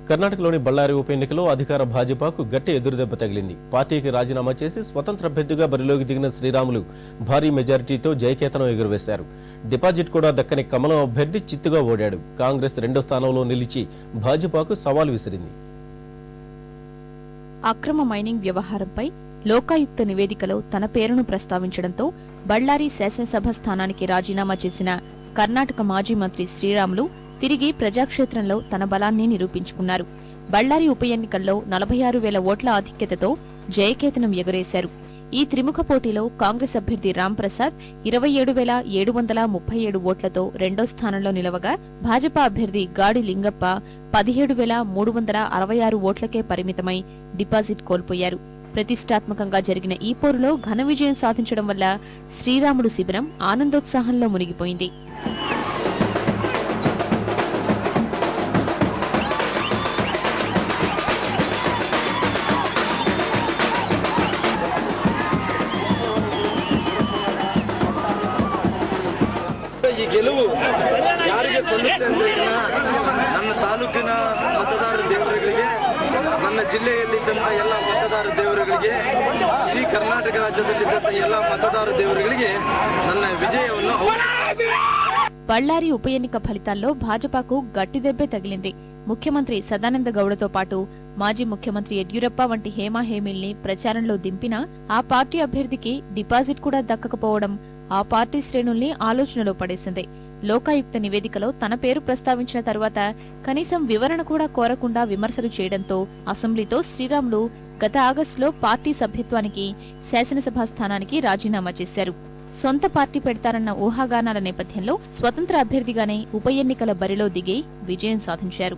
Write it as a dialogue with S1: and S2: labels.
S1: కర్ణాటకలోని బళ్ళారి ఉప ఎన్నికలో అధికార భాజపాకు గట్టి ఎదురుదెబ్బ తగిలింది. పార్టీకి రాజీనామా చేసి స్వతంత్ర అభ్యర్థిగా బరిలోకి దిగిన శ్రీరాములు భారీ మెజారిటీతో జయకేతనం ఎగురవేశారు. డిపాజిట్ కూడా దక్కని కమలం అభ్యర్థి చిత్తుగా ఓడాడు. కాంగ్రెస్ రెండో స్థానంలో నిలిచి భాజపాకు సవాల్ విసిరింది.
S2: అక్రమ మైనింగ్ వ్యవహారంపై లోకాయుక్త నివేదికలో తన పేరును ప్రస్తావించడంతో బళ్ళారి శాసనసభ స్థానానికి రాజీనామా చేసిన కర్ణాటక మాజీ మంత్రి శ్రీరాములు తిరిగి ప్రజాక్షేత్రంలో తన బలాన్ని నిరూపించుకున్నారు. బళ్ళారి ఉప ఎన్నికల్లో 46,000 ఓట్ల ఆధిక్యతతో జయకేతనం ఎగురేశారు. ఈ త్రిముఖ పోటీలో కాంగ్రెస్ అభ్యర్థి రాంప్రసాద్ 27,737 ఓట్లతో రెండో స్థానంలో నిలవగా, భాజపా అభ్యర్థి గాడి లింగప్ప 17,366 ఓట్లకే పరిమితమై డిపాజిట్ కోల్పోయారు. ప్రతిష్టాత్మకంగా జరిగిన ఈ పోరులో ఘన విజయం సాధించడం వల్ల శ్రీరాములు శిబిరం ఆనందోత్సాహంలో మునిగిపోయింది.
S3: ಈ ಗೆಲುವು ಯಾರಿಗೆ ಕೊಳ್ಳುತ್ತೆ ಅಂತ ನನ್ನ ತಾಲೂಕಿನ ಮತದಾರ ದೇವರುಗಳಿಗೆ, ನನ್ನ ಜಿಲ್ಲೆಯಲ್ಲಿದ್ದಂಥ ಎಲ್ಲ ಮತದಾರ ದೇವರುಗಳಿಗೆ, ಇಡೀ ಕರ್ನಾಟಕ ರಾಜ್ಯದಲ್ಲಿದ್ದಂಥ ಎಲ್ಲ ಮತದಾರ ದೇವರುಗಳಿಗೆ ನನ್ನ ವಿಜಯವನ್ನು.
S2: బళ్ళారి ఉప ఎన్నిక ఫలితాల్లో భాజపాకు గట్టిదెబ్బే తగిలింది. ముఖ్యమంత్రి సదానంద గౌడతో పాటు మాజీ ముఖ్యమంత్రి యడ్యూరప్ప వంటి హేమాహేమిల్ని ప్రచారంలో దింపినా ఆ పార్టీ అభ్యర్థికి డిపాజిట్ కూడా దక్కకపోవడం ఆ పార్టీ శ్రేణుల్ని ఆలోచనలో పడేసింది. లోకాయుక్త నివేదికలో తన పేరు ప్రస్తావించిన తరువాత కనీసం వివరణ కూడా కోరకుండా విమర్శలు చేయడంతో అసెంబ్లీతో శ్రీరాములు గత ఆగస్టులో పార్టీ సభ్యత్వానికి, శాసనసభ స్థానానికి రాజీనామా చేశారు. సొంత పార్టీ పెడతారన్న ఊహాగానాల నేపథ్యంలో స్వతంత్ర అభ్యర్థిగానే ఉప ఎన్నికల బరిలో దిగి విజయం సాధించారు.